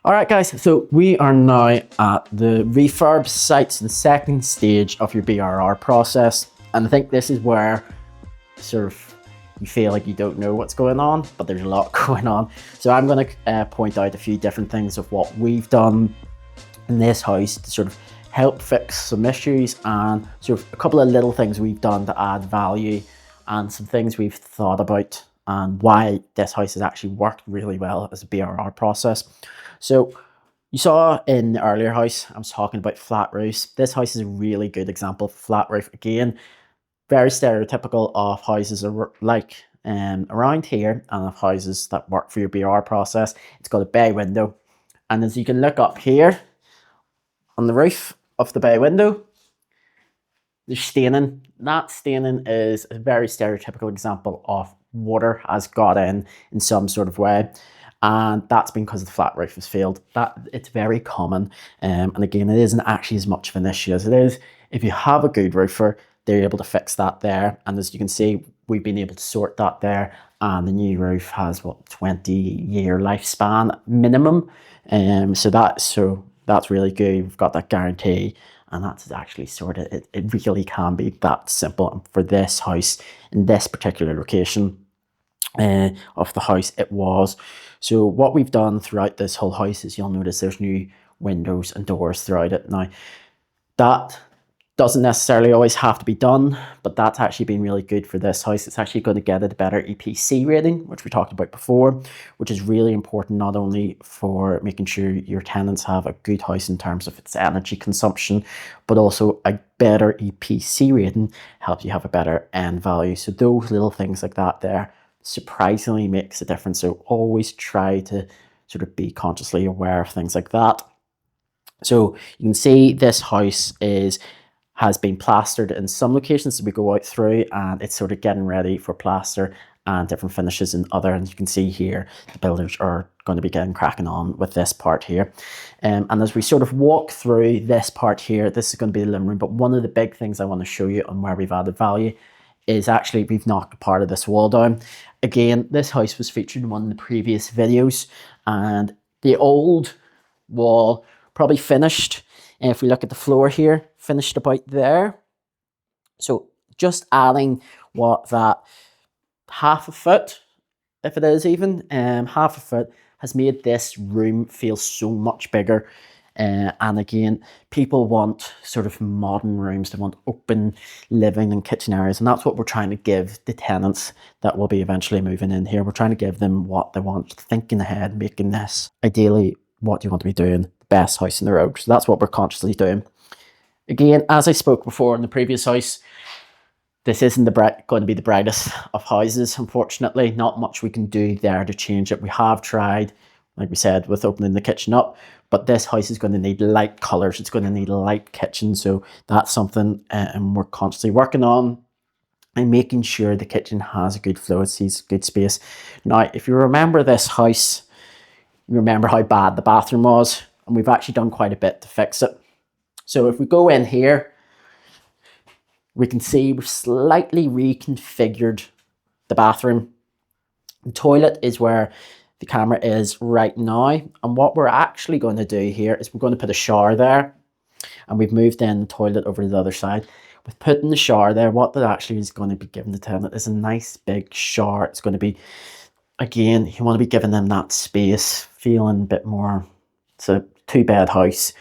All right, guys, so we are now at the refurb site, so the second stage of your BRR process. And I think this is where sort of you feel like you don't know what's going on, but there's a lot going on. So I'm going to point out a few different things of what we've done in this house to sort of help fix some issues, and sort of a couple of little things we've done to add value, and some things we've thought about and why this house has actually worked really well as a BRR process. So you saw in the earlier house, I was talking about flat roofs. This house is a really good example of flat roof. Again, very stereotypical of houses like around here, and of houses that work for your BRR process. It's got a bay window. And as you can look up here on the roof of the bay window, there's staining. That staining is a very stereotypical example of water has got in some sort of way. And that's been because the flat roof has failed. It's very common. And again, it isn't actually as much of an issue as it is if you have a good roofer. They're able to fix that there. And as you can see, we've been able to sort that there. And the new roof has, what, 20-year lifespan minimum. So that's really good. We've got that guarantee. And that's actually sorted. It really can be that simple. And for this house, in this particular location of the house, it was. So what we've done throughout this whole house is, you'll notice there's new windows and doors throughout it. Now, that doesn't necessarily always have to be done, but that's actually been really good for this house. It's actually going to get it a better EPC rating, which we talked about before, which is really important not only for making sure your tenants have a good house in terms of its energy consumption, but also a better EPC rating helps you have a better end value. So those little things like that there surprisingly makes a difference. So always try to sort of be consciously aware of things like that. So you can see this house has been plastered in some locations as we go out through, and it's sort of getting ready for plaster and different finishes in other. And you can see here the builders are going to be getting cracking on with this part here. And as we sort of walk through this part here, this is going to be the living room. But one of the big things I want to show you on where we've added value is actually we've knocked a part of this wall down. Again, this house was featured in one of the previous videos, and the old wall probably finished. And if we look at the floor here, finished about there. So just adding that half a foot, if it is even, half a foot, has made this room feel so much bigger. And again, people want sort of modern rooms. They want open living and kitchen areas. And that's what we're trying to give the tenants that will be eventually moving in here. We're trying to give them what they want, thinking ahead, making this ideally what you want to be doing, the best house in the road. So that's what we're consciously doing. Again, as I spoke before in the previous house, this isn't going to be the brightest of houses, unfortunately. Not much we can do there to change it. We have tried, like we said, with opening the kitchen up, but this house is going to need light colours. It's going to need a light kitchen. So that's something we're constantly working on, and making sure the kitchen has a good flow, it sees good space. Now, if you remember this house, you remember how bad the bathroom was, and we've actually done quite a bit to fix it. So if we go in here, we can see we've slightly reconfigured the bathroom. The toilet is where the camera is right now. And what we're actually going to do here is we're going to put a shower there. And we've moved in the toilet over to the other side. With putting the shower there, what that actually is going to be giving the tenant is a nice big shower. It's going to be, again, you want to be giving them that space, feeling a bit more, it's a 2-bed house,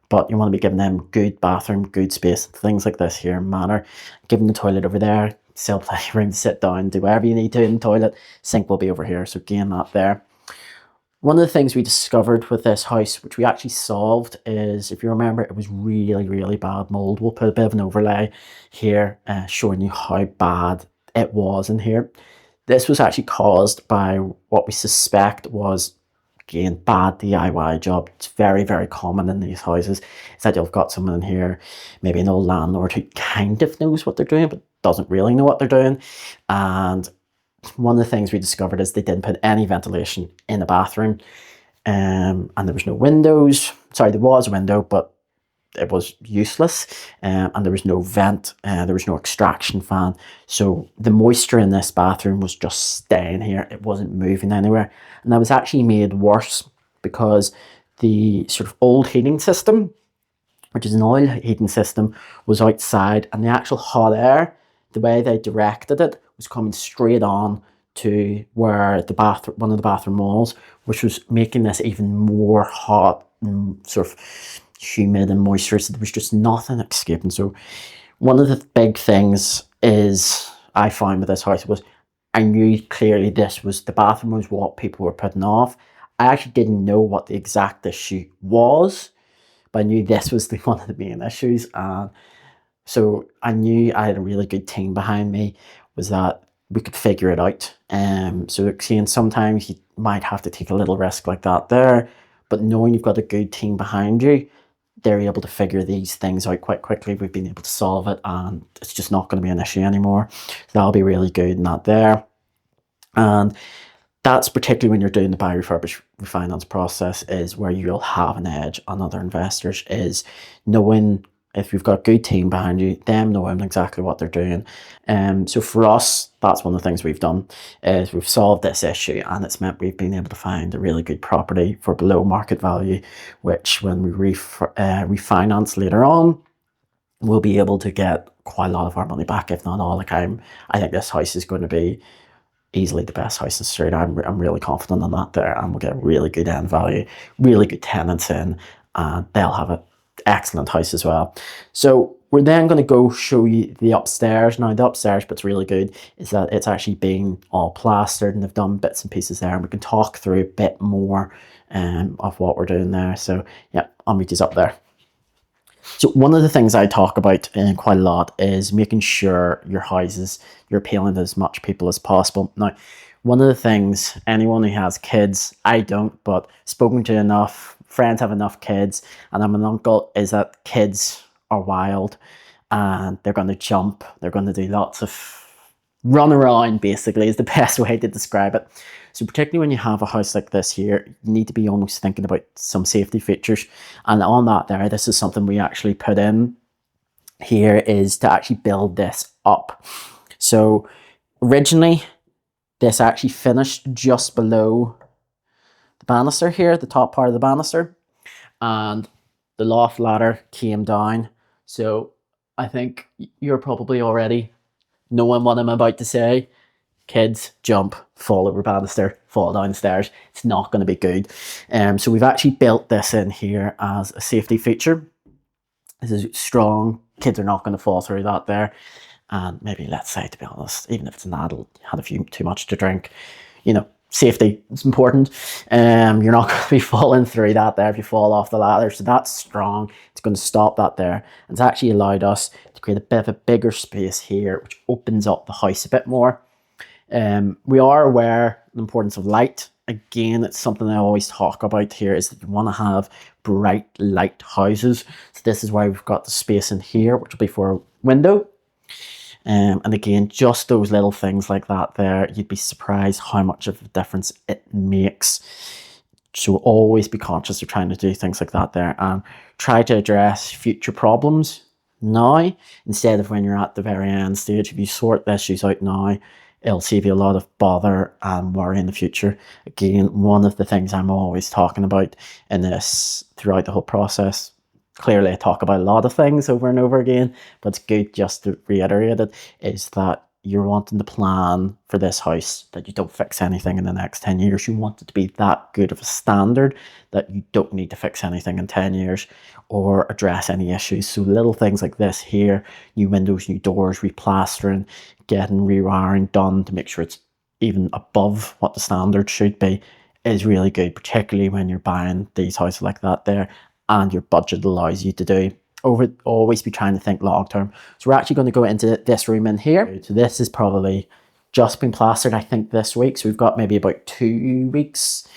but you want to be giving them good bathroom, good space, things like this here matter. Giving the toilet over there, still plenty of room to sit down, do whatever you need to in the toilet. Sink will be over here, so gain that there. One of the things we discovered with this house, which we actually solved, is, if you remember, it was really, really bad mold. We'll put a bit of an overlay here showing you how bad it was in here. This was actually caused by what we suspect was, again, bad DIY job. It's very, very common in these houses. Is that you've got someone in here, maybe an old landlord who kind of knows what they're doing, but doesn't really know what they're doing. And one of the things we discovered is they didn't put any ventilation in the bathroom, and there was no windows. Sorry, there was a window, but it was useless, and there was no vent, there was no extraction fan. So the moisture in this bathroom was just staying here. It wasn't moving anywhere. And that was actually made worse because the sort of old heating system, which is an oil heating system, was outside, and the actual hot air, the way they directed it, was coming straight on to where the bathroom, one of the bathroom walls, which was making this even more hot and sort of humid and moisture. So there was just nothing escaping. So one of the big things is I found with this house was I knew clearly this was the bathroom was what people were putting off. I actually didn't know what the exact issue was, but I knew this was one of the main issues. And so I knew I had a really good team behind me, was that we could figure it out. So seeing sometimes you might have to take a little risk like that there, but knowing you've got a good team behind you, they're able to figure these things out quite quickly. We've been able to solve it, and it's just not going to be an issue anymore. So that'll be really good in that there. And that's particularly when you're doing the buy, refurbish, refinance process, is where you'll have an edge on other investors, is knowing if you've got a good team behind you, them knowing exactly what they're doing. So for us, that's one of the things we've done, is we've solved this issue, and it's meant we've been able to find a really good property for below market value, which when we refinance later on, we'll be able to get quite a lot of our money back, if not all. Like I think this house is going to be easily the best house in the street. I'm really confident on that there, and we'll get really good end value, really good tenants in, and they'll have an excellent house as well. So we're then going to go show you the upstairs. Now the upstairs bit's really good, is that it's actually been all plastered and they've done bits and pieces there, and we can talk through a bit more of what we're doing there. So yeah, I'll meet you up there. So one of the things I talk about quite a lot is making sure your houses, you're appealing to as much people as possible. Now, one of the things, anyone who has kids, I don't, but spoken to enough, friends have enough kids, and I'm an uncle, is that kids are wild and they're going to jump. They're going to do lots of run around, basically, is the best way to describe it. So particularly when you have a house like this here, you need to be almost thinking about some safety features. And on that there, this is something we actually put in here, is to actually build this up. So originally, this actually finished just below the banister here, the top part of the banister. And the loft ladder came down. So I think you're probably already knowing what I'm about to say. Kids jump, fall over banister, fall down the stairs. It's not going to be good. So we've actually built this in here as a safety feature. This is strong. Kids are not going to fall through that there. And maybe, let's say, to be honest, even if it's an adult, had a few too much to drink, you know, safety is important. You're not going to be falling through that there if you fall off the ladder. So that's strong. It's going to stop that there. And it's actually allowed us to create a bit of a bigger space here, which opens up the house a bit more. We are aware of the importance of light. Again, it's something I always talk about here, is that you want to have bright light houses. So this is why we've got the space in here, which will be for a window. And again, just those little things like that there, you'd be surprised how much of a difference it makes. So always be conscious of trying to do things like that there, and try to address future problems now instead of when you're at the very end stage. If you sort the issues out now, it'll save you a lot of bother and worry in the future. Again, one of the things I'm always talking about in this throughout the whole process, clearly I talk about a lot of things over and over again, but it's good just to reiterate it, is that you're wanting to plan for this house that you don't fix anything in the next 10 years. You want it to be that good of a standard that you don't need to fix anything in 10 years or address any issues. So little things like this here, new windows, new doors, replastering, getting rewiring done to make sure it's even above what the standard should be, is really good, particularly when you're buying these houses like that there and your budget allows you to do. Always be trying to think long term. So we're actually going to go into this room in here. So this is probably just been plastered, I think, this week. So we've got maybe about 2 weeks,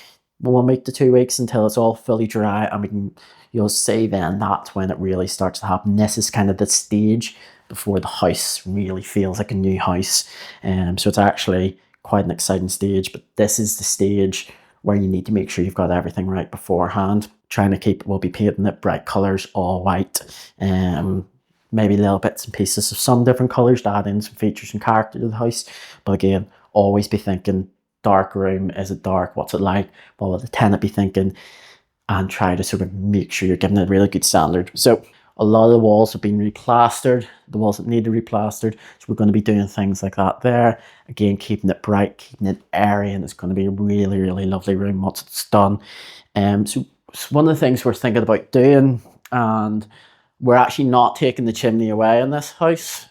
1 week to 2 weeks until it's all fully dry, and you'll see then that's when it really starts to happen. This is kind of the stage before the house really feels like a new house. So it's actually quite an exciting stage, but this is the stage where you need to make sure you've got everything right beforehand. Trying to keep, we'll be painting it bright colours, all white, maybe little bits and pieces of some different colours to add in some features and character to the house. But again, always be thinking dark room, is it dark, what's it like, what will the tenant be thinking? and try to sort of make sure you're giving it a really good standard. So a lot of the walls have been replastered, the walls that need to be replastered. So we're going to be doing things like that there. Again, keeping it bright, keeping it airy, and it's going to be a really, really lovely room once it's done. So one of the things we're thinking about doing, and we're actually not taking the chimney away in this house.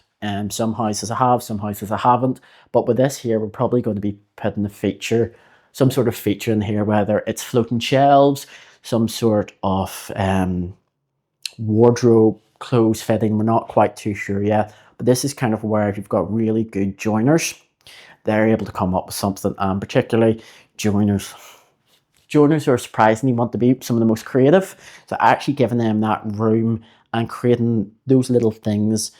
Some houses I have, some houses I haven't. But with this here, we're probably going to be putting a feature, some sort of feature in here, whether it's floating shelves, some sort of wardrobe, clothes fitting. We're not quite too sure yet. But this is kind of where if you've got really good joiners, they're able to come up with something. And particularly joiners who are surprisingly want to be some of the most creative. So actually giving them that room and creating those little things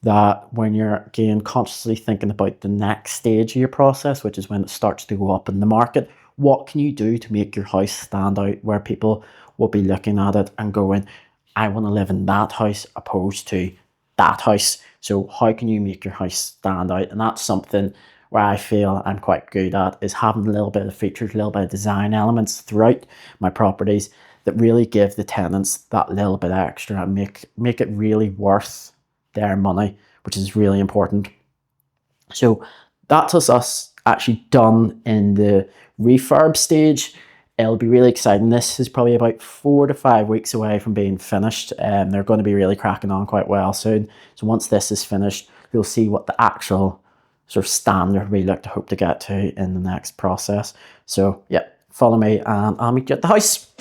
that when you're again consciously thinking about the next stage of your process, which is when it starts to go up in the market, what can you do to make your house stand out where people will be looking at it and going, I want to live in that house opposed to that house. So how can you make your house stand out? And that's something where I feel I'm quite good at, is having a little bit of features, a little bit of design elements throughout my properties that really give the tenants that little bit extra and make it really worth their money, which is really important. So that's us actually done in the refurb stage. It'll be really exciting. This is probably about 4 to 5 weeks away from being finished. They're going to be really cracking on quite well soon. So once this is finished, you'll see what the actual sort of standard we look to hope to get to in the next process. So yeah, follow me and I'll meet you at the house.